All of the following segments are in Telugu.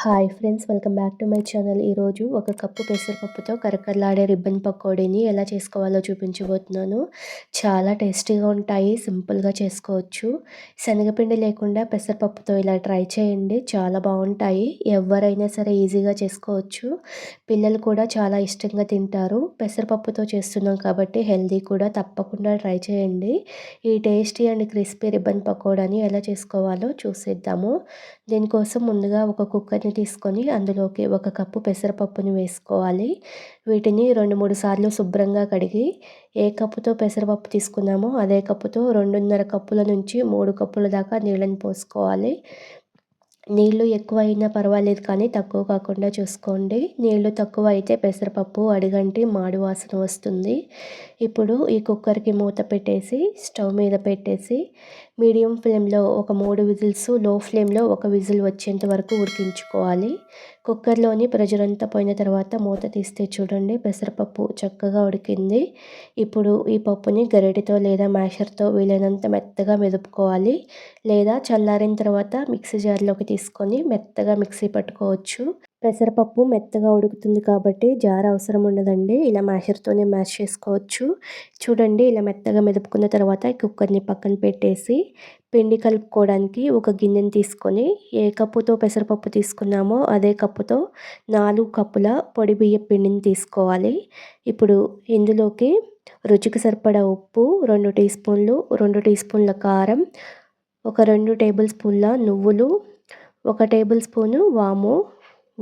Hi friends, welcome back to my channel. ఈరోజు ఒక కప్పు పెసరపప్పుతో కరకరలాడే రిబ్బన్ పకోడీని ఎలా చేసుకోవాలో చూపించబోతున్నాను. చాలా టేస్టీగా ఉంటాయి, సింపుల్గా చేసుకోవచ్చు. శనగపిండి లేకుండా పెసరపప్పుతో ఇలా ట్రై చేయండి, చాలా బాగుంటాయి. ఎవరైనా సరే ఈజీగా చేసుకోవచ్చు. పిల్లలు కూడా చాలా ఇష్టంగా తింటారు. పెసరపప్పుతో చేస్తున్నాం కాబట్టి హెల్దీ కూడా, తప్పకుండా ట్రై చేయండి. ఈ టేస్టీ అండ్ క్రిస్పీ రిబ్బన్ పకోడాని ఎలా చేసుకోవాలో చూసేద్దాము. దీనికోసం ముందుగా ఒక కుక్కర్ని తీసుకొని అందులోకి ఒక కప్పు పెసరపప్పుని వేసుకోవాలి. వీటిని 2-3 సార్లు శుభ్రంగా కడిగి ఏ కప్పుతో పెసరపప్పు తీసుకున్నామో అదే కప్పుతో 2.5 కప్పుల నుంచి 3 కప్పుల దాకా నీళ్ళని పోసుకోవాలి. నీళ్ళు ఎక్కువ అయినా పర్వాలేదు, కానీ తక్కువ కాకుండా చూసుకోండి. నీళ్ళు తక్కువ అయితే పెసరపప్పు అడిగంటి మాడు వాసన వస్తుంది. ఇప్పుడు ఈ కుక్కర్కి మూత పెట్టేసి స్టవ్ మీద పెట్టేసి మీడియం ఫ్లేమ్లో ఒక 3 విజిల్స్, లో ఫ్లేమ్లో ఒక విజిల్ వచ్చేంత వరకు ఉడికించుకోవాలి. కుక్కర్లోని ప్రెషర్ అంతా పోయిన తర్వాత మూత తీస్తే చూడండి, పెసరపప్పు చక్కగా ఉడికింది. ఇప్పుడు ఈ పప్పుని గరిటెతో లేదా మ్యాషర్తో వీలైనంత మెత్తగా మెదుపుకోవాలి. లేదా చల్లారిన తర్వాత మిక్సీ జార్లోకి తీసుకొని మెత్తగా మిక్సీ పట్టుకోవచ్చు. పెసరపప్పు మెత్తగా ఉడుకుతుంది కాబట్టి జార్ అవసరం ఉండదండి, ఇలా మ్యాషర్తోనే మ్యాష్ చేసుకోవచ్చు. చూడండి, ఇలా మెత్తగా మెదుపుకున్న తర్వాత కుక్కర్ని పక్కన పెట్టేసి పిండి కలుపుకోవడానికి ఒక గిన్నెని తీసుకొని ఏ కప్పుతో పెసరపప్పు తీసుకున్నామో అదే కప్పుతో 4 కప్పుల పొడి బియ్యం పిండిని తీసుకోవాలి. ఇప్పుడు ఇందులోకి రుచికి సరిపడా ఉప్పు, 2 టీ స్పూన్లు, 2 టీ స్పూన్ల కారం, ఒక 2 టేబుల్ స్పూన్ల నువ్వులు, 1 టేబుల్ స్పూను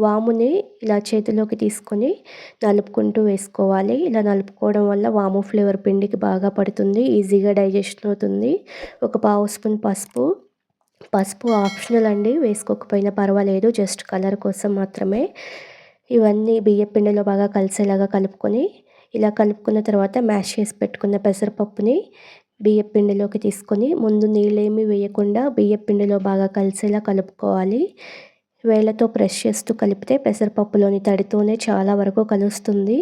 వాముని ఇలా చేతిలోకి తీసుకొని నలుపుకుంటూ వేసుకోవాలి. ఇలా నలుపుకోవడం వల్ల వాము ఫ్లేవర్ పిండికి బాగా పడుతుంది, ఈజీగా డైజెషన్ అవుతుంది. ఒక పావు స్పూన్ పసుపు ఆప్షనల్ అండి, వేసుకోకపోయినా పర్వాలేదు, జస్ట్ కలర్ కోసం మాత్రమే. ఇవన్నీ బియ్య పిండిలో బాగా కలిసేలాగా కలుపుకొని, ఇలా కలుపుకున్న తర్వాత మ్యాష్ చేసి పెట్టుకున్న పెసరపప్పుని బియ్య పిండిలోకి తీసుకొని ముందు నీళ్ళేమీ వేయకుండా బియ్య పిండిలో బాగా కలిసేలా కలుపుకోవాలి. వేళ్ళతో ప్రెస్ చేస్తూ కలిపితే పెసరపప్పులోని తడితోనే చాలా వరకు కలుస్తుంది.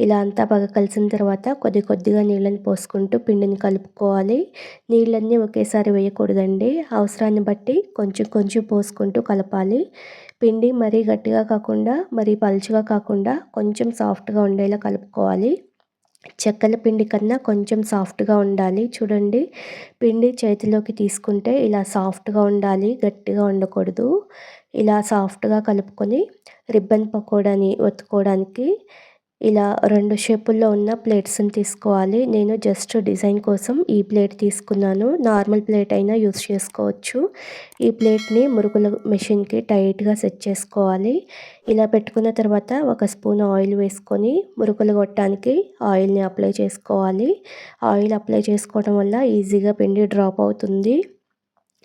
ఇలా అంతా బాగా కలిసిన తర్వాత కొద్దిగా నీళ్ళని పోసుకుంటూ పిండిని కలుపుకోవాలి. నీళ్ళన్నీ ఒకేసారి వేయకూడదండి, అవసరాన్ని బట్టి కొంచెం పోసుకుంటూ కలపాలి. పిండి మరీ గట్టిగా కాకుండా మరీ పలుచగా కాకుండా కొంచెం సాఫ్ట్గా ఉండేలా కలుపుకోవాలి. చెక్కల పిండి కన్నా కొంచెం సాఫ్ట్గా ఉండాలి. చూడండి, పిండి చేతిలోకి తీసుకుంటే ఇలా సాఫ్ట్గా ఉండాలి, గట్టిగా ఉండకూడదు. ఇలా సాఫ్ట్గా కలుపుకొని రిబ్బన్ పకోడాని ఒత్తుకోవడానికి ఇలా 2 షేపుల్లో ఉన్న ప్లేట్స్ని తీసుకోవాలి. నేను జస్ట్ డిజైన్ కోసం ఈ ప్లేట్ తీసుకున్నాను, నార్మల్ ప్లేట్ అయినా యూస్ చేసుకోవచ్చు. ఈ ప్లేట్ని మురుకుల మెషిన్కి టైట్గా సెట్ చేసుకోవాలి. ఇలా పెట్టుకున్న తర్వాత 1 స్పూన్ ఆయిల్ వేసుకొని మురుకులు కొట్టడానికి ఆయిల్ని అప్లై చేసుకోవాలి. ఆయిల్ అప్లై చేసుకోవడం వల్ల ఈజీగా పిండి డ్రాప్ అవుతుంది.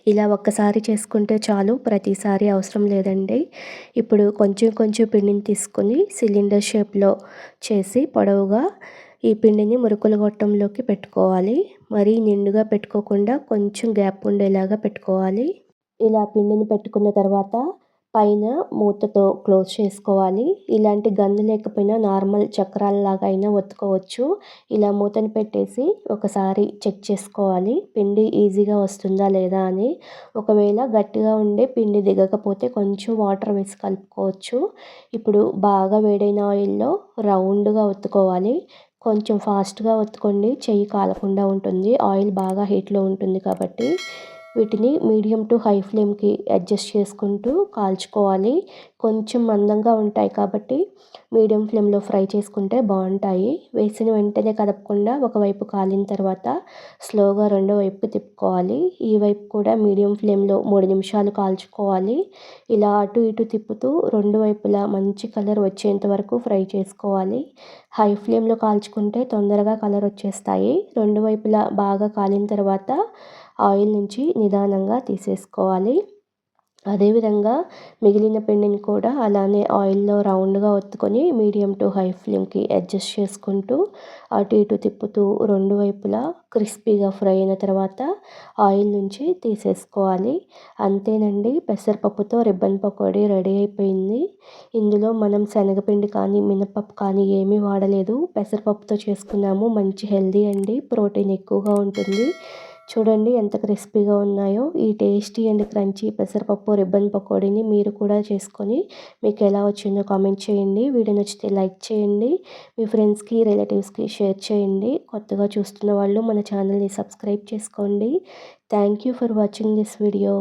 ఇలా ఒక్కసారి చేసుకుంటే చాలు, ప్రతిసారి అవసరం లేదండి. ఇప్పుడు కొంచెం పిండిని తీసుకొని సిలిండర్ షేప్లో చేసి పొడవుగా ఈ పిండిని మురుకుల గొట్టంలోకి పెట్టుకోవాలి. మరీ నిండుగా పెట్టుకోకుండా కొంచెం గ్యాప్ ఉండేలాగా పెట్టుకోవాలి. ఇలా పిండిని పెట్టుకున్న తర్వాత పైన మూతతో క్లోజ్ చేసుకోవాలి. ఇలాంటి గన్ను లేకపోయినా నార్మల్ చక్రాలలాగా అయినా ఒత్తుకోవచ్చు. ఇలా మూతను పెట్టేసి ఒకసారి చెక్ చేసుకోవాలి, పిండి ఈజీగా వస్తుందా లేదా అని. ఒకవేళ గట్టిగా ఉండే పిండి దిగకపోతే కొంచెం వాటర్ వేసి కలుపుకోవచ్చు. ఇప్పుడు బాగా వేడైన ఆయిల్లో రౌండ్గా ఒత్తుకోవాలి. కొంచెం ఫాస్ట్గా ఒత్తుకోండి, చెయ్యి కాలకుండా ఉంటుంది, ఆయిల్ బాగా హీట్లో ఉంటుంది కాబట్టి. వీటిని మీడియం టు హై ఫ్లేమ్కి అడ్జస్ట్ చేసుకుంటూ కాల్చుకోవాలి. కొంచెం మందంగా ఉంటాయి కాబట్టి మీడియం ఫ్లేమ్లో ఫ్రై చేసుకుంటే బాగుంటాయి. వేసిన వెంటనే కదపకుండా ఒకవైపు కాలిన తర్వాత స్లోగా రెండో వైపుకి తిప్పుకోవాలి. ఈ వైపు కూడా మీడియం ఫ్లేమ్లో 3 నిమిషాలు కాల్చుకోవాలి. ఇలా అటు ఇటు తిప్పుతూ 2 వైపులా మంచి కలర్ వచ్చేంత వరకు ఫ్రై చేసుకోవాలి. హై ఫ్లేమ్లో కాల్చుకుంటే తొందరగా కలర్ వచ్చేస్తాయి. 2 వైపులా బాగా కాలిన తర్వాత ఆయిల్ నుంచి నిదానంగా తీసేసుకోవాలి. అదేవిధంగా మిగిలిన పిండిని కూడా అలానే ఆయిల్లో రౌండ్గా ఒత్తుకొని మీడియం టు హై ఫ్లేమ్కి అడ్జస్ట్ చేసుకుంటూ అటు ఇటు తిప్పుతూ 2 వైపులా క్రిస్పీగా ఫ్రై అయిన తర్వాత ఆయిల్ నుంచి తీసేసుకోవాలి. అంతేనండి, పెసరపప్పుతో రిబ్బన్ పకోడీ రెడీ అయిపోయింది. ఇందులో మనం శనగపిండి కానీ మినపప్పు కానీ ఏమీ వాడలేదు, పెసరపప్పుతో చేసుకున్నాము. మంచి హెల్దీ అండి, ప్రోటీన్ ఎక్కువగా ఉంటుంది. చూడండి ఎంత క్రిస్పీగా ఉన్నాయో. ఈ టేస్టీ అండ్ క్రంచీ పెసరపప్పు రిబ్బన్ పకోడీని మీరు కూడా చేసుకొని మీకు ఎలా వచ్చిందో కామెంట్ చేయండి. వీడియో నచ్చితే లైక్ చేయండి. మీ ఫ్రెండ్స్‌కి, రిలేటివ్స్‌కి షేర్ చేయండి. కొత్తగా చూస్తున్న వాళ్ళు మన ఛానల్‌ని సబ్స్క్రైబ్ చేసుకోండి. Thank you for watching this video.